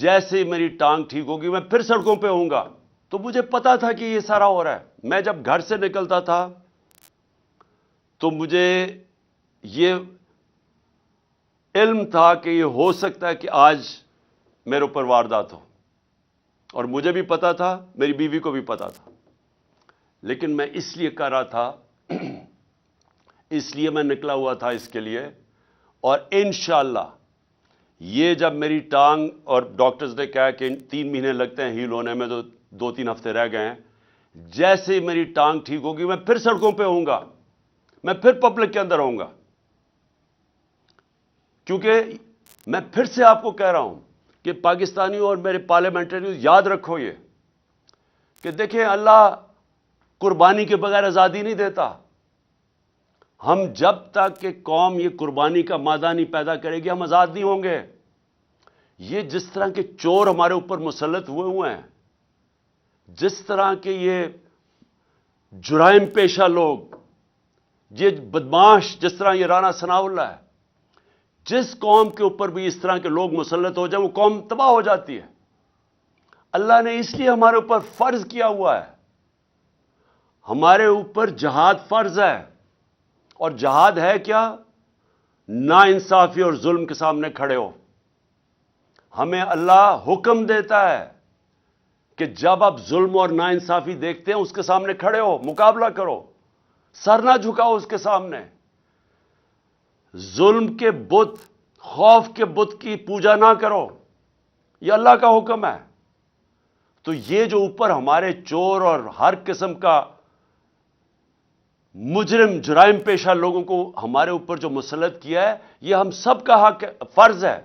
جیسے ہی میری ٹانگ ٹھیک ہوگی میں پھر سڑکوں پہ ہوں گا. تو مجھے پتا تھا کہ یہ سارا ہو رہا ہے. میں جب گھر سے نکلتا تھا تو مجھے یہ علم تھا کہ یہ ہو سکتا ہے کہ آج میرے اوپر واردات ہو, اور مجھے بھی پتا تھا, میری بیوی کو بھی پتا تھا. لیکن میں اس لیے کر رہا تھا, اس لیے میں نکلا ہوا تھا اس کے لیے. اور انشاءاللہ یہ جب میری ٹانگ, اور ڈاکٹرز نے کہا کہ 3 مہینے لگتے ہیں ہیل ہونے میں, تو 2-3 ہفتے رہ گئے ہیں. جیسے ہی میری ٹانگ ٹھیک ہوگی میں پھر سڑکوں پہ ہوں گا, میں پھر پبلک کے اندر ہوں گا. کیونکہ میں پھر سے آپ کو کہہ رہا ہوں کہ پاکستانیوں اور میرے پارلیمنٹریوں یاد رکھو یہ کہ دیکھیں, اللہ قربانی کے بغیر آزادی نہیں دیتا. ہم جب تک کہ قوم یہ قربانی کا مادہ نہیں پیدا کرے گی ہم آزاد نہیں ہوں گے. یہ جس طرح کے چور ہمارے اوپر مسلط ہوئے ہیں, جس طرح کے یہ جرائم پیشہ لوگ, یہ بدماش, جس طرح یہ رانا ثناء اللہ ہے, جس قوم کے اوپر بھی اس طرح کے لوگ مسلط ہو جائیں وہ قوم تباہ ہو جاتی ہے. اللہ نے اس لیے ہمارے اوپر فرض کیا ہوا ہے, ہمارے اوپر جہاد فرض ہے. اور جہاد ہے کیا؟ ناانصافی اور ظلم کے سامنے کھڑے ہو. ہمیں اللہ حکم دیتا ہے کہ جب آپ ظلم اور ناانصافی دیکھتے ہیں اس کے سامنے کھڑے ہو, مقابلہ کرو, سر نہ جھکاؤ اس کے سامنے. ظلم کے بت, خوف کے بت کی پوجا نہ کرو, یہ اللہ کا حکم ہے. تو یہ جو اوپر ہمارے چور اور ہر قسم کا مجرم جرائم پیشہ لوگوں کو ہمارے اوپر جو مسلط کیا ہے, یہ ہم سب کا حق فرض ہے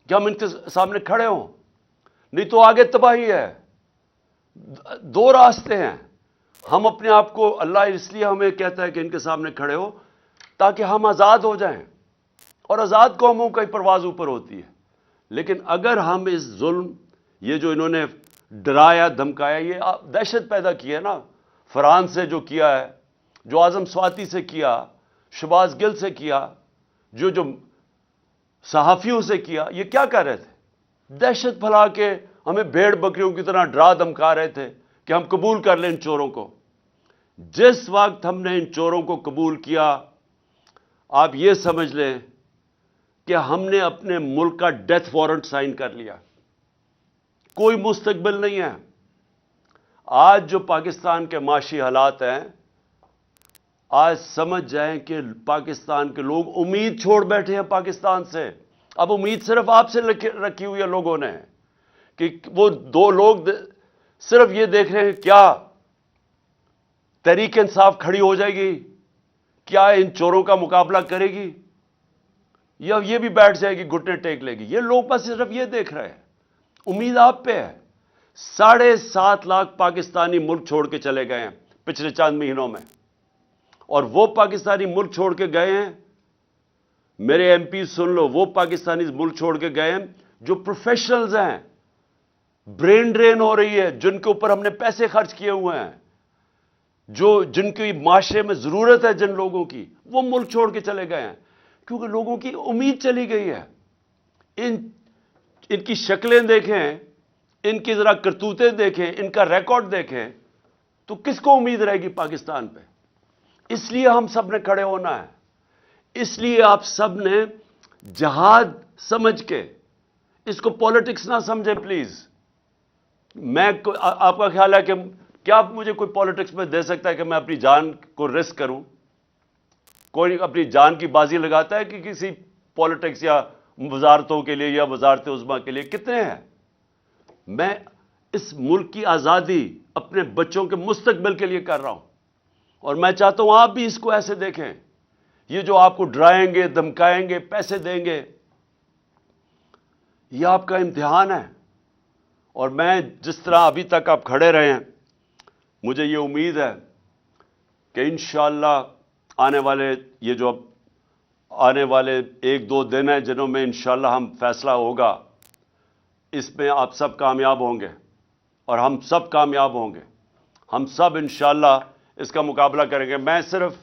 کہ ہم ان کے سامنے کھڑے ہوں, نہیں تو آگے تباہی ہے. 2 راستے ہیں. ہم اپنے آپ کو, اللہ اس لیے ہمیں کہتا ہے کہ ان کے سامنے کھڑے ہو تاکہ ہم آزاد ہو جائیں, اور آزاد قوموں کا ہی پرواز اوپر ہوتی ہے. لیکن اگر ہم اس ظلم, یہ جو انہوں نے ڈرایا دھمکایا, یہ دہشت پیدا کی ہے نا, فرحان سے جو کیا ہے, جو اعظم سواتی سے کیا, شباز گل سے کیا, جو صحافیوں سے کیا, یہ کیا کر رہے تھے؟ دہشت پھیلا کے ہمیں بھیڑ بکریوں کی طرح ڈرا دھمکا رہے تھے کہ ہم قبول کر لیں ان چوروں کو. جس وقت ہم نے ان چوروں کو قبول کیا, آپ یہ سمجھ لیں کہ ہم نے اپنے ملک کا ڈیتھ وارنٹ سائن کر لیا. کوئی مستقبل نہیں ہے. آج جو پاکستان کے معاشی حالات ہیں, آج سمجھ جائیں کہ پاکستان کے لوگ امید چھوڑ بیٹھے ہیں پاکستان سے. اب امید صرف آپ سے رکھی ہوئی ہے لوگوں نے, کہ وہ 2 لوگ صرف یہ دیکھ رہے ہیں کیا تحریک انصاف کھڑی ہو جائے گی, کیا ان چوروں کا مقابلہ کرے گی, یا یہ بھی بیٹھ جائے گی, گھٹنے ٹیک لے گی. یہ لوگ بس صرف یہ دیکھ رہے ہیں. امید آپ پہ ہے. 7.5 لاکھ پاکستانی ملک چھوڑ کے چلے گئے ہیں پچھلے چند مہینوں میں, اور وہ پاکستانی ملک چھوڑ کے گئے ہیں, میرے ایم پی سن لو, وہ پاکستانی ملک چھوڑ کے گئے ہیں جو پروفیشنلز ہیں, برین ڈرین ہو رہی ہے, جن کے اوپر ہم نے پیسے خرچ کیے ہوئے ہیں, جن کی معاشرے میں ضرورت ہے جن لوگوں کی, وہ ملک چھوڑ کے چلے گئے ہیں. کیونکہ لوگوں کی امید چلی گئی ہے. ان کی شکلیں دیکھیں, ان کی ذرا کرتوتیں دیکھیں, ان کا ریکارڈ دیکھیں, تو کس کو امید رہے گی پاکستان پہ؟ اس لیے ہم سب نے کھڑے ہونا ہے. اس لیے آپ سب نے جہاد سمجھ کے, اس کو پالیٹکس نہ سمجھیں پلیز. آپ کا خیال ہے کہ کیا مجھے کوئی پالیٹکس میں دے سکتا ہے کہ میں اپنی جان کو رسک کروں؟ کوئی اپنی جان کی بازی لگاتا ہے کہ کسی پالیٹکس یا وزارتوں کے لیے یا وزارت عظمیٰ کے لیے؟ کتنے ہیں؟ میں اس ملک کی آزادی اپنے بچوں کے مستقبل کے لیے کر رہا ہوں, اور میں چاہتا ہوں آپ بھی اس کو ایسے دیکھیں. یہ جو آپ کو ڈرائیں گے, دھمکائیں گے, پیسے دیں گے, یہ آپ کا امتحان ہے. اور میں جس طرح ابھی تک آپ کھڑے رہے ہیں, مجھے یہ امید ہے کہ انشاءاللہ آنے والے 1-2 دن ہیں جنہوں میں انشاءاللہ ہم فیصلہ ہوگا, اس میں آپ سب کامیاب ہوں گے, اور ہم سب کامیاب ہوں گے. ہم سب انشاءاللہ اس کا مقابلہ کریں گے. میں صرف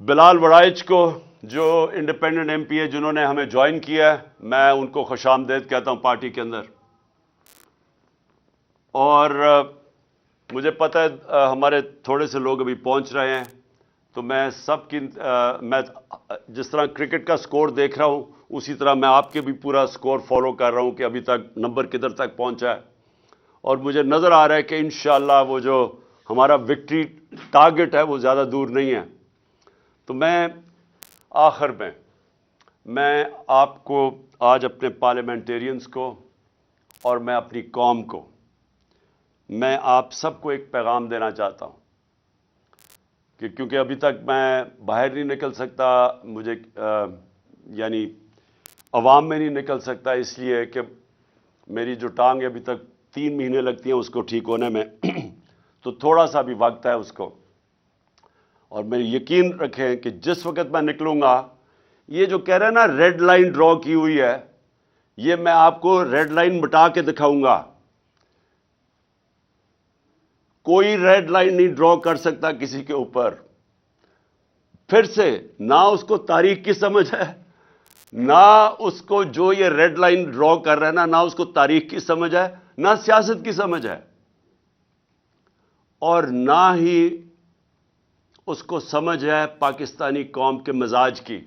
بلال وڑائچ کو جو انڈیپینڈنٹ ایم پی ہے جنہوں نے ہمیں جوائن کیا ہے، میں ان کو خوش آمدید کہتا ہوں پارٹی کے اندر. اور مجھے پتہ ہے ہمارے تھوڑے سے لوگ ابھی پہنچ رہے ہیں، تو میں سب کی میں جس طرح کرکٹ کا سکور دیکھ رہا ہوں اسی طرح میں آپ کے بھی پورا سکور فالو کر رہا ہوں کہ ابھی تک نمبر کدھر تک پہنچا ہے. اور مجھے نظر آ رہا ہے کہ انشاءاللہ وہ جو ہمارا وکٹری ٹارگٹ ہے وہ زیادہ دور نہیں ہے. تو میں آخر میں آپ کو آج اپنے پارلیمنٹیرینز کو اور میں اپنی قوم کو، میں آپ سب کو ایک پیغام دینا چاہتا ہوں کہ کیونکہ ابھی تک میں باہر نہیں نکل سکتا، مجھے یعنی عوام میں نہیں نکل سکتا، اس لیے کہ میری جو ٹانگ ابھی تک 3 مہینے لگتی ہیں اس کو ٹھیک ہونے میں تو تھوڑا سا بھی وقت ہے اس کو. اور میری یقین رکھیں کہ جس وقت میں نکلوں گا، یہ جو کہہ رہے ہیں نا ریڈ لائن ڈرا کی ہوئی ہے، یہ میں آپ کو ریڈ لائن مٹا کے دکھاؤں گا. کوئی ریڈ لائن نہیں ڈرا کر سکتا کسی کے اوپر. پھر سے نہ اس کو تاریخ کی سمجھ ہے، نہ اس کو جو یہ ریڈ لائن ڈرا کر رہا ہے نہ اس کو تاریخ کی سمجھ ہے، نہ سیاست کی سمجھ ہے، اور نہ ہی اس کو سمجھ ہے پاکستانی قوم کے مزاج کی.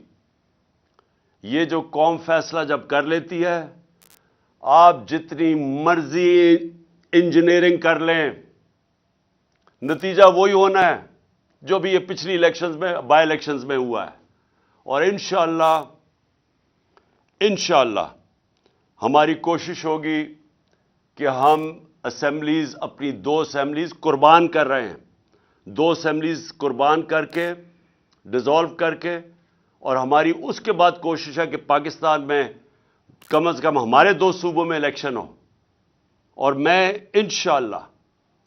یہ جو قوم فیصلہ جب کر لیتی ہے، آپ جتنی مرضی انجینئرنگ کر لیں، نتیجہ وہی ہونا ہے جو بھی یہ پچھلی الیکشنز میں بائی الیکشنز میں ہوا ہے. اور انشاءاللہ ہماری کوشش ہوگی کہ ہم اسمبلیز، اپنی 2 اسمبلیز قربان کر رہے ہیں، 2 اسمبلیز قربان کر کے ڈیزالو کر کے، اور ہماری اس کے بعد کوشش ہے کہ پاکستان میں کم از کم ہمارے 2 صوبوں میں الیکشن ہو. اور میں انشاءاللہ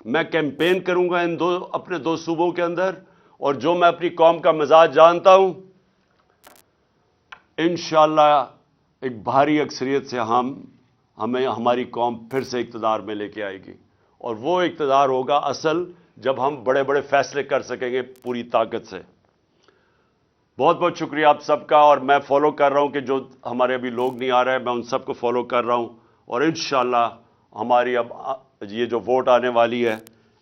میں کیمپین کروں گا اپنے 2 صوبوں کے اندر، اور جو میں اپنی قوم کا مزاج جانتا ہوں، انشاءاللہ ایک بھاری اکثریت سے ہمیں ہماری قوم پھر سے اقتدار میں لے کے آئے گی. اور وہ اقتدار ہوگا اصل جب ہم بڑے بڑے فیصلے کر سکیں گے پوری طاقت سے. بہت بہت شکریہ آپ سب کا. اور میں فالو کر رہا ہوں کہ جو ہمارے ابھی لوگ نہیں آ رہے ہیں، میں ان سب کو فالو کر رہا ہوں. اور انشاءاللہ ہماری اب یہ جو ووٹ آنے والی ہے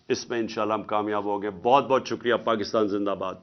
اس میں انشاءاللہ ہم کامیاب ہوں گے. بہت بہت شکریہ. پاکستان زندہ باد.